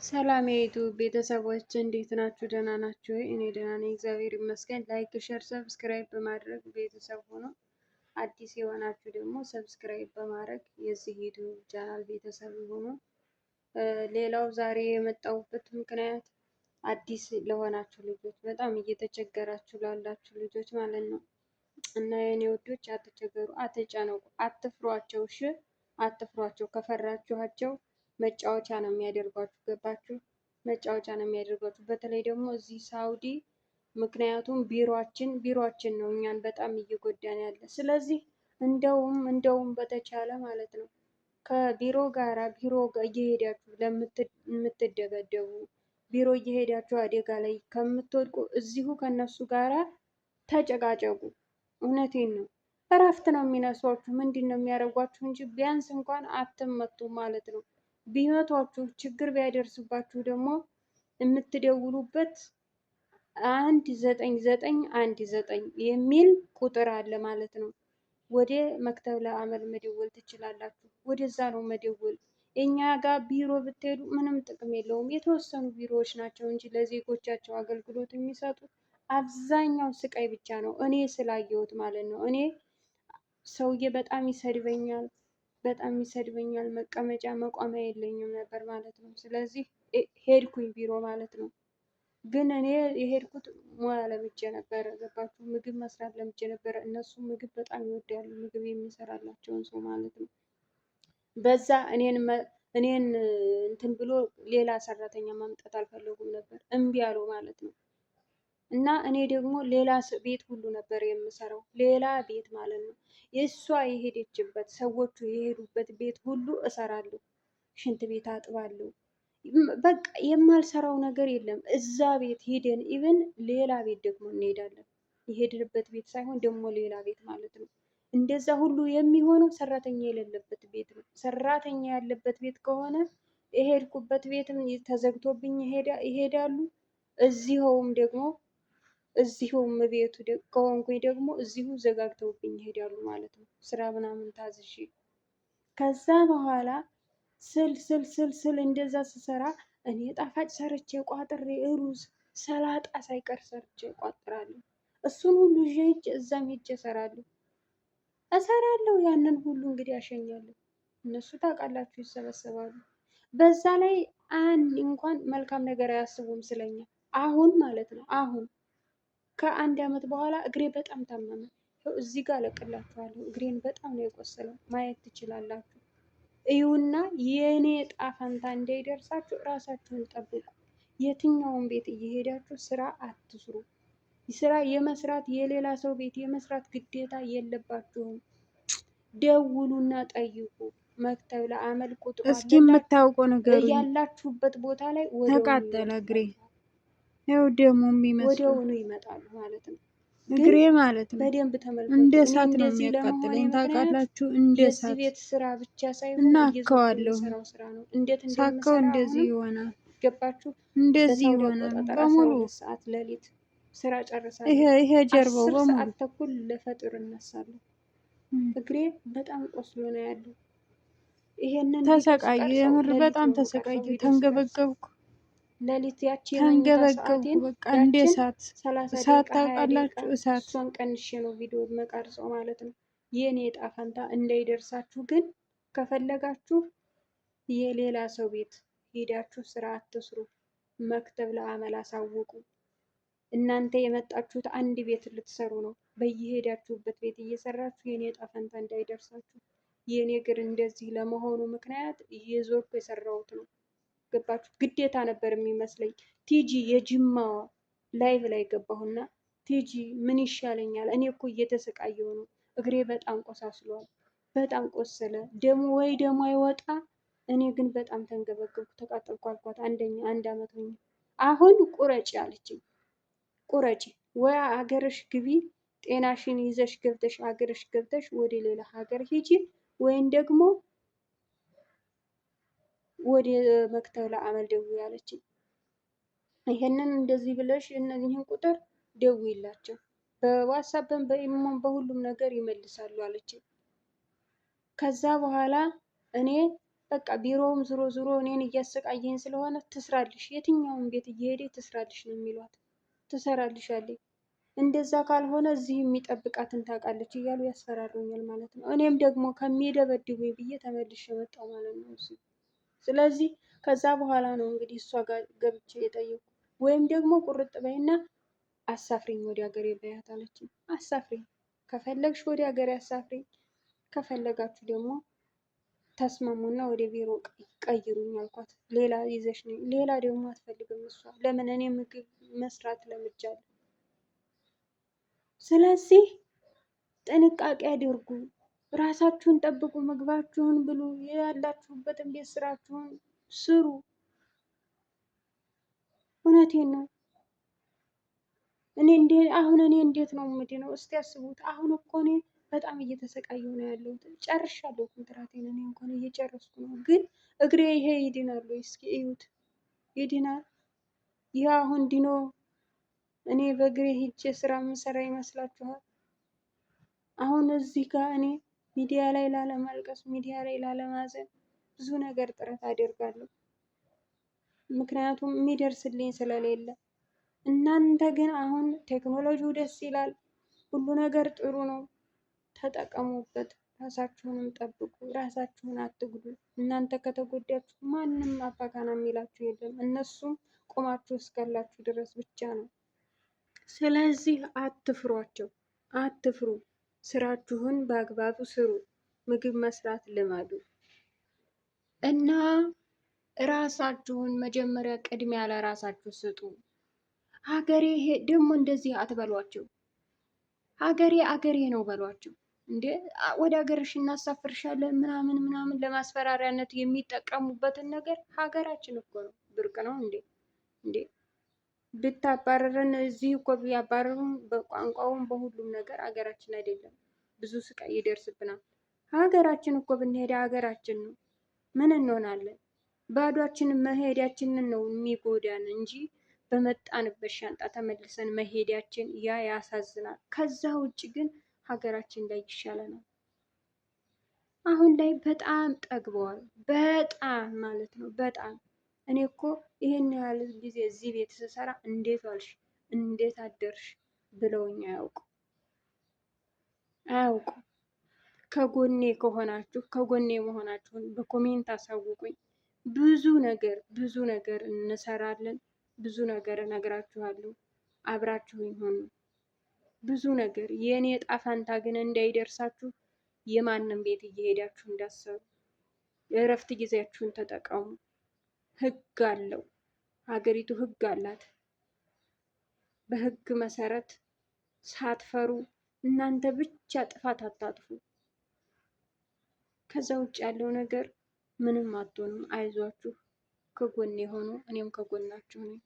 ሰላም የዩቱብ ቤተሰቦች እንዴት ናችሁ? ደህና ናችሁ ወይ? እኔ ደህና ነኝ፣ እግዚአብሔር ይመስገን። ላይክ፣ ሸር፣ ሰብስክራይብ በማድረግ ቤተሰብ ሆኖ አዲስ የሆናችሁ ደግሞ ሰብስክራይብ በማድረግ የዚህ ዩቱብ ቻናል ቤተሰብ ሆኖ ሌላው ዛሬ የመጣሁበት ምክንያት አዲስ ለሆናችሁ ልጆች በጣም እየተቸገራችሁ ላላችሁ ልጆች ማለት ነው እና የኔ ወዶች አትቸገሩ፣ አትጨነቁ፣ አትፍሯቸው። እሺ አትፍሯቸው። ከፈራችኋቸው መጫወቻ ነው የሚያደርጓችሁ። ገባችሁ? መጫወቻ ነው የሚያደርጓችሁ። በተለይ ደግሞ እዚህ ሳውዲ፣ ምክንያቱም ቢሮአችን ነው እኛን በጣም እየጎዳን ያለ። ስለዚህ እንደውም በተቻለ ማለት ነው ከቢሮ ጋራ ቢሮ እየሄዳችሁ ለምትደበደቡ ቢሮ እየሄዳችሁ አደጋ ላይ ከምትወድቁ እዚሁ ከነሱ ጋራ ተጨቃጨቁ። እውነቴን ነው። እረፍት ነው የሚነሷችሁ፣ ምንድን ነው የሚያደርጓችሁ እንጂ ቢያንስ እንኳን አትመቱ ማለት ነው። ቢመቷችሁ ችግር ቢያደርስባችሁ ደግሞ የምትደውሉበት 19919 የሚል ቁጥር አለ ማለት ነው። ወደ መክተብ ለአመል መደወል ትችላላችሁ። ወደዛ ነው መደወል። እኛ ጋር ቢሮ ብትሄዱ ምንም ጥቅም የለውም። የተወሰኑ ቢሮዎች ናቸው እንጂ ለዜጎቻቸው አገልግሎት የሚሰጡት አብዛኛው ስቃይ ብቻ ነው። እኔ ስላየሁት ማለት ነው። እኔ ሰውዬ በጣም ይሰድበኛል። መቀመጫ መቋሚያ የለኝም ነበር ማለት ነው። ስለዚህ ሄድኩኝ ቢሮ ማለት ነው። ግን እኔ የሄድኩት ሙያ ለምጄ ነበረ። ገባችሁ? ምግብ መስራት ለምጄ ነበረ። እነሱ ምግብ በጣም ይወዳሉ፣ ምግብ የሚሰራላቸውን ሰው ማለት ነው። በዛ እኔን እንትን ብሎ ሌላ ሰራተኛ ማምጣት አልፈለጉም ነበር፣ እምቢ አሉ ማለት ነው። እና እኔ ደግሞ ሌላ ቤት ሁሉ ነበር የምሰራው፣ ሌላ ቤት ማለት ነው። የእሷ የሄደችበት ሰዎቹ የሄዱበት ቤት ሁሉ እሰራለሁ፣ ሽንት ቤት አጥባለሁ። በቃ የማልሰራው ነገር የለም። እዛ ቤት ሄደን ኢቨን ሌላ ቤት ደግሞ እንሄዳለን። የሄድንበት ቤት ሳይሆን ደግሞ ሌላ ቤት ማለት ነው። እንደዛ ሁሉ የሚሆነው ሰራተኛ የሌለበት ቤት ነው። ሰራተኛ ያለበት ቤት ከሆነ የሄድኩበት ቤትም ተዘግቶብኝ ይሄዳሉ። እዚሁም ቤቱ ከሆንኩኝ ደግሞ እዚሁ ዘጋግተውብኝ ይሄዳሉ ማለት ነው። ስራ ምናምን ታዝዤ ከዛ በኋላ ስል እንደዛ ስሰራ እኔ ጣፋጭ ሰርቼ ቋጥሬ ሩዝ ሰላጣ ሳይቀር ሰርቼ ቋጥራለሁ። እሱን ሁሉ ይዤ እዛም ሄጄ እሰራለሁ። ያንን ሁሉ እንግዲህ አሸኛለሁ። እነሱ ታውቃላችሁ ይሰበሰባሉ። በዛ ላይ አንድ እንኳን መልካም ነገር አያስቡም ስለኛ። አሁን ማለት ነው ከአንድ አመት በኋላ እግሬ በጣም ታመመ። እዚህ ጋር እለቅላችኋለሁ። እግሬን በጣም ነው የቆሰለው፣ ማየት ትችላላችሁ። እዩና የእኔ ዕጣ ፈንታ እንዳይደርሳችሁ እራሳችሁን ጠብቁ። የትኛውን ቤት እየሄዳችሁ ስራ አትስሩ። ስራ የመስራት የሌላ ሰው ቤት የመስራት ግዴታ የለባችሁም። ደውሉና ጠይቁ። መክተብ ለአመል ቁጥሩ እስኪ የምታውቁ ነገር ያላችሁበት ቦታ ላይ ተቃጠለ እግሬ። ይኸው ደግሞ ወዲያውኑ ይመጣሉ ማለት ነው። እግሬ ማለት ነው በደንብ ተመልከቱ። እንደ እሳት ነው የሚያቃጥለኝ ታውቃላችሁ። እንደ እሳት ቤት ስራ ብቻ ሳይሆን እናከዋለሁ። ስራ ነው። እንዴት ሳከው እንደዚህ ይሆናል። ገባችሁ? እንደዚህ ይሆናል በሙሉ ሰዓት ሌሊት ስራ ጨርሳለሁ። ይሄ ጀርባው በሙሉ ሰዓት ተኩል ለፈጥር እነሳለሁ። እግሬ በጣም ቆስሎ ነው ያለው። ይሄንን ተሰቃዩ፣ የምር በጣም ተሰቃዩ። ተንገበገብኩ፣ ሌሊት ያቺ ተንገበገብኩ። በቃ እንደ እሳት ታውቃላችሁ፣ እሳት። እሷን ቀንሼ ነው ቪዲዮ መቀርጸው ማለት ነው። የኔ ዕጣ ፈንታ እንዳይደርሳችሁ ግን ከፈለጋችሁ የሌላ ሰው ቤት ሄዳችሁ ስራ አትስሩ። መክተብ ለአመል አሳውቁ። እናንተ የመጣችሁት አንድ ቤት ልትሰሩ ነው። በየሄዳችሁበት ቤት እየሰራችሁ የኔ ዕጣ ፈንታ እንዳይደርሳችሁ። የኔ እግር እንደዚህ ለመሆኑ ምክንያት እየዞርኩ የሰራሁት ነው። ገባችሁ? ግዴታ ነበር የሚመስለኝ። ቲጂ የጅማዋ ላይቭ ላይ ገባሁና ቲጂ ምን ይሻለኛል? እኔ እኮ እየተሰቃየሁ ነው። እግሬ በጣም ቆሳስሏል፣ በጣም ቆሰለ። ደሞ አይወጣ። እኔ ግን በጣም ተንገበገብኩ፣ ተቃጠልኩ አልኳት። አንድ አመት ሆኜ አሁን ቁረጪ አለችኝ። ቁረጪ ወይ ሀገርሽ ግቢ፣ ጤናሽን ይዘሽ ገብተሽ ሀገርሽ ገብተሽ ወደ ሌላ ሀገር ሂጂ፣ ወይም ደግሞ ወደ መክተብ ለአመል ደውዪ አለችኝ። ይሄንን እንደዚህ ብለሽ እነዚህን ቁጥር ደውዪላቸው፣ በዋትስአፕም በኢሞም በሁሉም ነገር ይመልሳሉ አለችኝ። ከዛ በኋላ እኔ በቃ ቢሮውም ዞሮ ዞሮ እኔን እያሰቃየኝ ስለሆነ ትስራልሽ፣ የትኛውን ቤት እየሄደ ትስራልሽ ነው የሚሏት። ትሰራልሻለች። እንደዛ ካልሆነ እዚህ የሚጠብቃትን ታውቃለች እያሉ ያስፈራሩኛል ማለት ነው። እኔም ደግሞ ከሚደበድቡኝ ብዬ ተመልሼ መጣሁ ማለት ነው እዚህ። ስለዚህ ከዛ በኋላ ነው እንግዲህ እሷ ጋር ገብቼ የጠየቁ። ወይም ደግሞ ቁርጥ በይና አሳፍሪኝ ወደ ሀገሬ በያት አለችኝ። አሳፍሪኝ ከፈለግሽ ወደ ሀገሬ አሳፍሪኝ፣ ከፈለጋችሁ ደግሞ ተስማሙና ወደ ቢሮ ቀይሩኝ አልኳት። ሌላ ይዘሽ ነኝ። ሌላ ደግሞ አትፈልግም እሷ። ለምን? እኔ ምግብ መስራት ለምጃለሁ። ስለዚህ ጥንቃቄ አድርጉ፣ ራሳችሁን ጠብቁ፣ ምግባችሁን ብሉ፣ ያላችሁበትን ቤት ስራችሁን ስሩ። እውነቴን ነው። አሁን እኔ እንዴት ነው የምድነው? እስቲ ያስቡት። አሁን እኮ እኔ በጣም እየተሰቃየሁ ነው ያለሁት። ጨርሻለሁ ኮንትራቴን፣ እኔ እንኳን እየጨረስኩ ነው። ግን እግሬ ይሄ ይድናል ወይ? እስኪ እዩት። ይድናል? ይህ አሁን ድኖ እኔ በእግሬ ሂጄ ስራ የምሰራ ይመስላችኋል? አሁን እዚህ ጋር እኔ ሚዲያ ላይ ላለማልቀስ፣ ሚዲያ ላይ ላለማዘን ብዙ ነገር ጥረት አደርጋለሁ። ምክንያቱም የሚደርስልኝ ስለሌለ። እናንተ ግን አሁን ቴክኖሎጂው ደስ ይላል፣ ሁሉ ነገር ጥሩ ነው። ተጠቀሙበት። ራሳችሁንም ጠብቁ፣ ራሳችሁን አትጉዱ። እናንተ ከተጎዳችሁ ማንም አባካና የሚላችሁ የለም። እነሱም ቆማችሁ እስካላችሁ ድረስ ብቻ ነው። ስለዚህ አትፍሯቸው፣ አትፍሩ። ስራችሁን በአግባቡ ስሩ። ምግብ መስራት ልመዱ እና ራሳችሁን መጀመሪያ ቅድሚያ ለራሳችሁ ስጡ። ሀገሬ ደግሞ እንደዚህ አትበሏቸው። ሀገሬ አገሬ ነው በሏቸው። እንዴ ወደ ሀገርሽ እናሳፍርሻለን ምናምን ምናምን ለማስፈራሪያነት የሚጠቀሙበትን ነገር ሀገራችን እኮ ነው። ብርቅ ነው እንዴ? እንዴ ብታባረረን እዚህ እኮ ቢያባረሩን በቋንቋውም በሁሉም ነገር ሀገራችን አይደለም። ብዙ ስቃይ ይደርስብናል። ሀገራችን እኮ ብንሄድ ሀገራችን ነው። ምን እንሆናለን? ባዷችንን መሄዳችንን ነው የሚጎዳን እንጂ በመጣንበት ሻንጣ ተመልሰን መሄዳችን ያ ያሳዝናል። ከዛ ውጭ ግን ሀገራችን ላይ ይሻለናል። አሁን ላይ በጣም ጠግበዋል። በጣም ማለት ነው በጣም። እኔ እኮ ይሄን ያህል ጊዜ እዚህ ቤት ስሰራ እንዴት ዋልሽ፣ እንዴት አደርሽ ብለውኝ አያውቁ። ከጎኔ ከሆናችሁ ከጎኔ መሆናችሁን በኮሜንት አሳውቁኝ። ብዙ ነገር እንሰራለን። ብዙ ነገር እነግራችኋለሁ። አብራችሁኝ ሆኑ። ብዙ ነገር የእኔ ዕጣ ፈንታ ግን እንዳይደርሳችሁ የማንም ቤት እየሄዳችሁ እንዳሰሩ። የእረፍት ጊዜያችሁን ተጠቀሙ። ህግ አለው። ሀገሪቱ ህግ አላት። በህግ መሰረት ሳትፈሩ እናንተ ብቻ ጥፋት አታጥፉ። ከዛ ውጭ ያለው ነገር ምንም አትሆኑም። አይዟችሁ፣ ከጎኔ ሆኑ። እኔም ከጎናችሁ ነኝ።